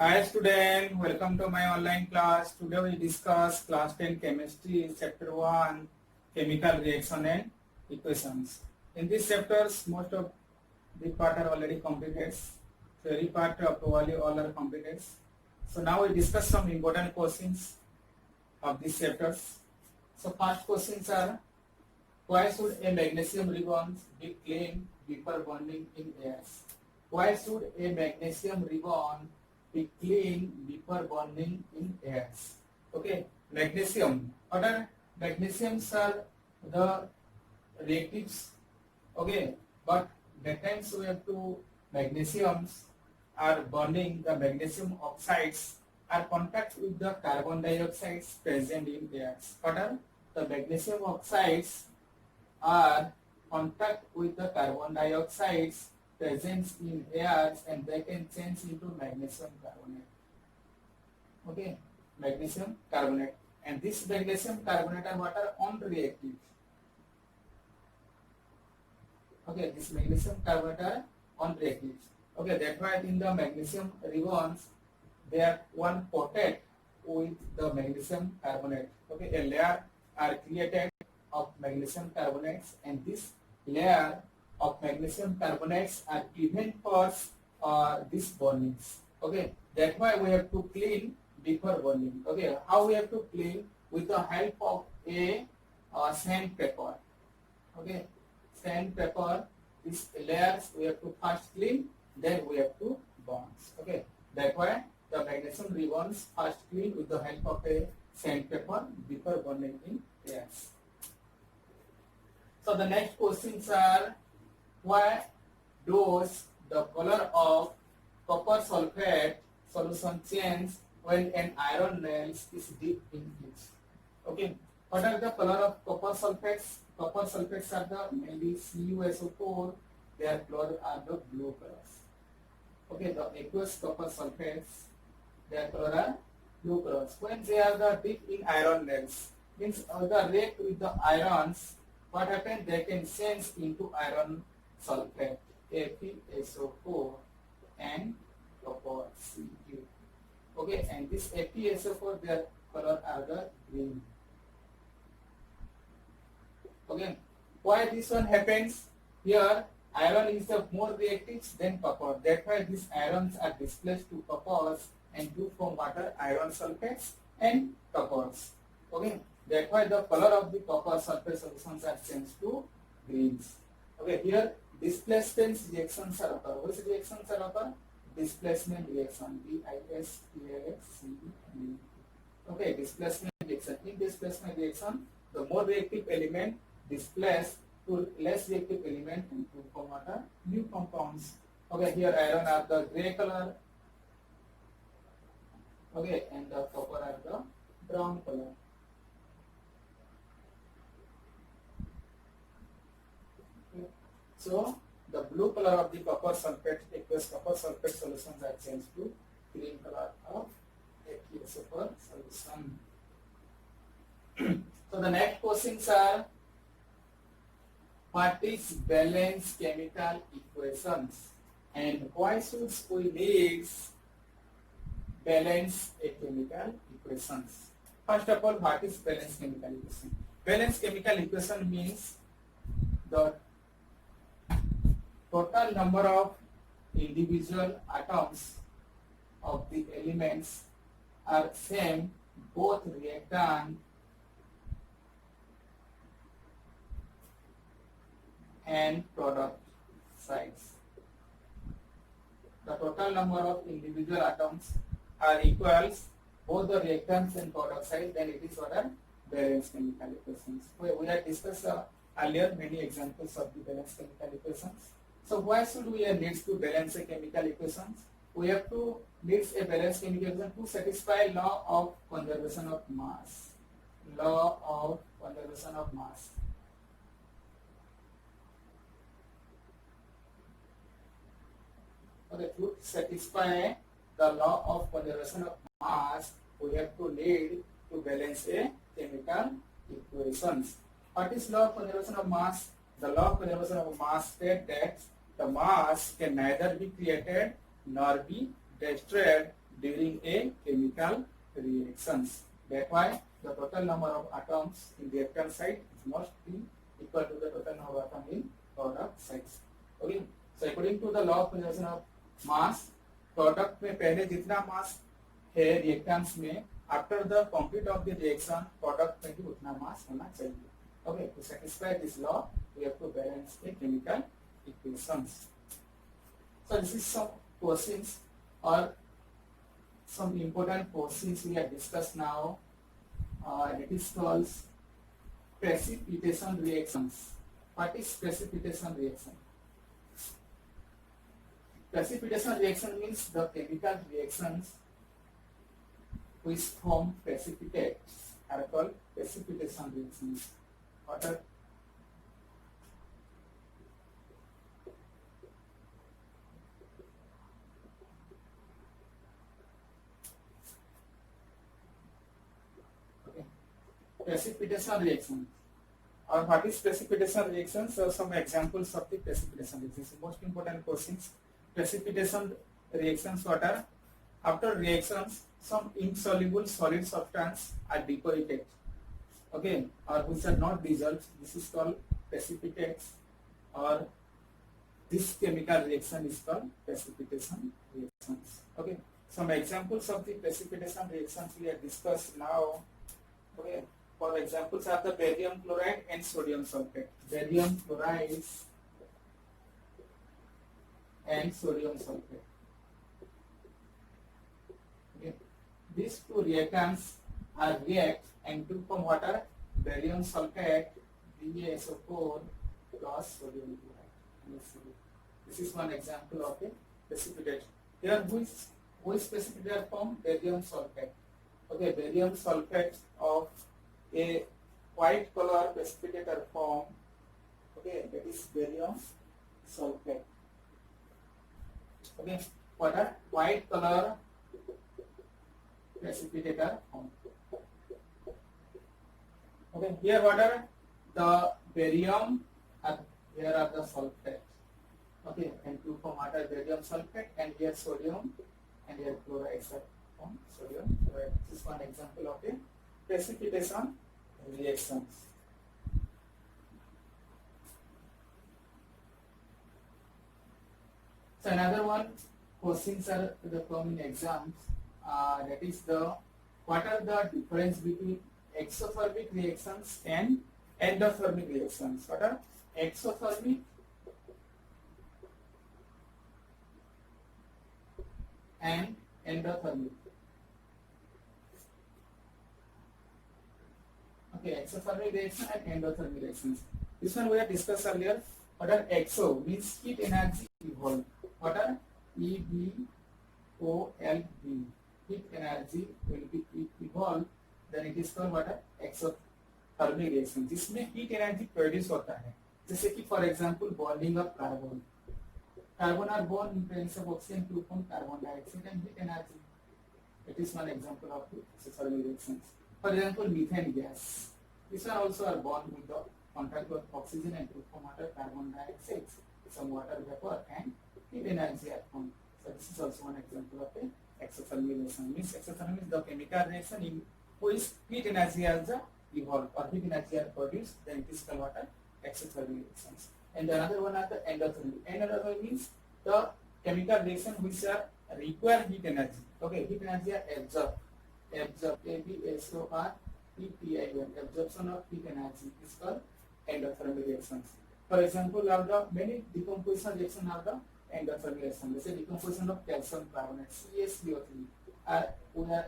Hi student, welcome to my online class. Today we discuss class 10 chemistry chapter 1 chemical reaction and equations. In these chapters most of the part are already completed. Theory part probably all are completed. So now we discuss some important questions of these chapters. So first questions are, why should a magnesium ribbon be clean before bonding in airs? Why should a magnesium ribbon be clean before bonding in airs? Okay, magnesium. What are magnesiums are the reactives. Okay, but that times we have to magnesiums are bonding, the magnesium oxides are contact with the carbon dioxide present in airs. What are the magnesium oxides are contact with the carbon dioxide present in airs, and they can change into magnesium carbonate. Okay, magnesium carbonate, and this magnesium carbonate are what are unreactive. Okay, this magnesium carbonate are unreactive. Okay, that's why in the magnesium ribbons they are one coated with the magnesium carbonate. Okay, a layer are created of magnesium carbonates, and this layer of magnesium carbonates are prevent for these bondings. Okay, that's why we have to clean before bonding. Okay, how we have to clean? With the help of a sandpaper. Okay, sandpaper, these layers we have to first clean, then we have to bond. Okay, that's why the magnesium ribbons first clean with the help of a sandpaper before bonding in layers. So the next questions are, why does the color of copper sulfate solution change when an iron nail is dipped in it? Okay, what are the color of copper sulfates? Copper sulfates are the mainly CuSO4. Their color are the blue colors. Okay, the aqueous copper sulfates, their color are blue colors. When they are the dipped in iron nails, means the react with the irons, what happens? They can change into iron sulfate, FeSO4 and copper Cu. Okay, and this FeSO4, their color are the green. Okay, why this one happens? Here iron is the more reactive than copper. That's why these irons are displaced to coppers and do form water iron sulfates and coppers. Okay, that's why the color of the copper sulfate solutions are changed to greens. Okay, here displacement reactions are occur. Which reactions are occur? Displacement reaction, DISPLACE. Okay, displacement reaction. In displacement reaction, the more reactive element displaced to less reactive element and to form water new compounds. Okay, here iron are the gray color. Okay, and the copper are the brown color. Okay. So the blue color of the copper sulfate, aqueous copper sulfate solutions are changed to green color of FeSO4 solution. So the next questions are, what is balanced chemical equations and why should we need balance chemical equations? First of all, what is balanced chemical equation? Balanced chemical equation means the total number of individual atoms of the elements are same both reactant and product sides. The total number of individual atoms are equals both the reactants and product size, then it is what are balanced chemical equations. We have discussed earlier many examples of the balanced chemical equations. So why should we need to balance a chemical equations? We have to need a balanced chemical equation to satisfy law of conservation of mass. Law of conservation of mass. Okay, to satisfy the law of conservation of mass, we have to need to balance a chemical equations. What is law of conservation of mass? The law of conservation of mass states that the mass can neither be created nor be destroyed during a chemical reactions. That's why the total number of atoms in reactant site must be equal to the total number of atoms in product sites. Okay. So according to the law of conservation of mass, product में पहले जितना मास है reactants में, after the complete of the reaction product में भी उतना मास होना चाहिए. Okay, to satisfy this law, we have to balance the chemical equations. So this is some questions or some important questions we have discussed now. It is called precipitation reactions. What is precipitation reaction? Precipitation reaction means the chemical reactions which form precipitates are called precipitation reactions. Water. Okay. Precipitation reaction. Or what is precipitation reaction? So some examples of the precipitation reactions. Most important questions. Precipitation reactions what are? After reactions, some insoluble solid substance are deposited. Okay, or which are not dissolved. This is called precipitates, or this chemical reaction is called precipitation reactions. Okay, some examples of the precipitation reactions we have discussed now. Okay, for examples are the barium chloride and sodium sulfate. Barium chloride and sodium sulfate. Okay, these two reactants are react and to form water, barium sulfate, BaSO4 plus sodium chloride. This is one example of a precipitate. Here which precipitate form? Barium sulfate. Okay, barium sulfate of a white color precipitate are formed. Okay, that is barium sulfate. Okay, what are white color precipitate are formed. Okay, here what are the barium and here are the sulfate. Okay, and two form what are barium sulfate and here sodium and here chloride from sodium chloride. This is one example of a precipitation reactions. So another one questions are the come in exams. That is the what are the difference between exothermic reactions and endothermic reactions? What are exothermic and endothermic? Okay, exothermic reaction and endothermic reactions. This one we have discussed earlier. What are exo means heat energy evolved. What are EVOLV? Heat energy will be evolved. Then it is called what है exothermic reaction जिसमें heat energy produce होता है जैसे कि for example bonding of carbon are bond in presence of oxygen to form carbon dioxide and heat energy it is one example of exothermic reactions for example methane gas this are also are bond with the contact with oxygen and to form water carbon dioxide some water vapor and heat energy are formed. So this is also one example of a exothermic reaction. Means exothermic is the chemical reaction in which heat energy has evolved or heat energy are produced, then it is called what are exothermic reactions. And another one are the endothermic. Endothermic means the chemical reaction which are require heat energy. Okay, heat energy are absorbed. ABSORPTION. Absorption of heat energy is called endothermic reactions. For example, are the many decomposition reaction are the endothermic reaction. Let's say decomposition of calcium carbonate CaCO3 we are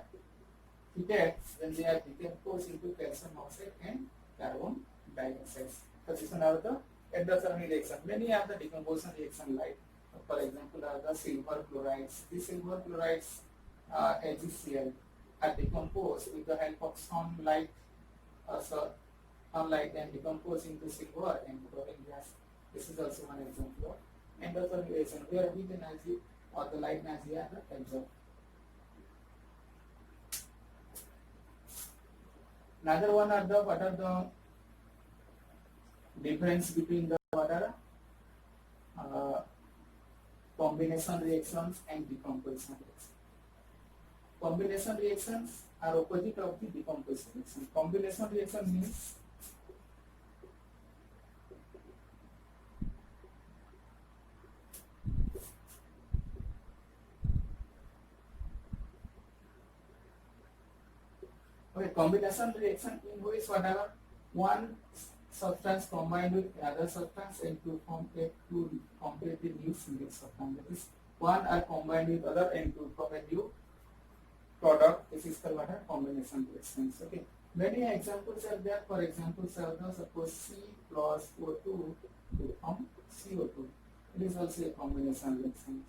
heated when they are decomposed into calcium oxide and carbon dioxide. So this one are the endothermic reaction. Many are the decomposition reaction like for example are the silver chlorides. These silver chlorides AgCl are decomposed with the help of sunlight and decompose into silver and chlorine gas. This is also one example of endothermic reaction where heat energy or the light energy are absorbed. Another one are the what are the difference between the what are combination reactions and decomposition reactions. combination reactions are opposite of the decomposition reaction. Combination reaction means combination reaction in which whatever one substance combined with other substance and to form a to completely new single substance. That is, one are combined with other and to form a new product. This is called what a combination reactions. Okay. Many examples are there. For example, suppose C plus O2 to form CO2. It is also a combination reaction.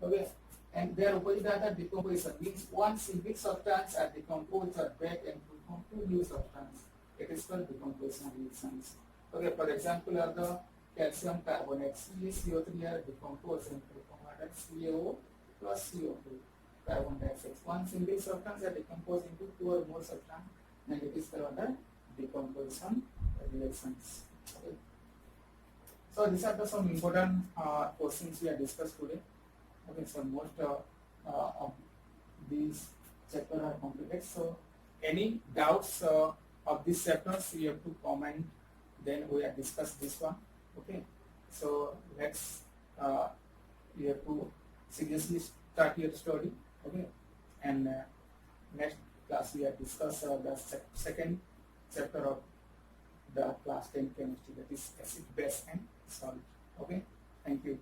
Okay. And their opposite are the decomposition. Means one single substance are decomposed or break and to form two new substances. It is called decomposition reactions. Okay, for example, are the calcium carbonate, CaCO3 are decomposed into CaO plus CO2, carbon dioxide. One single substance are decomposed into two or more substances, and it is called decomposition reactions. Okay. So these are some important questions we have discussed today. Okay, so most of these chapters are completed. So any doubts of these chapters, you have to comment. Then we have discussed this one. Okay, so let's you have to seriously start your study. Okay, and next class we have discussed the second chapter of the class 10 chemistry, that is acid, base, and salt. Okay, thank you.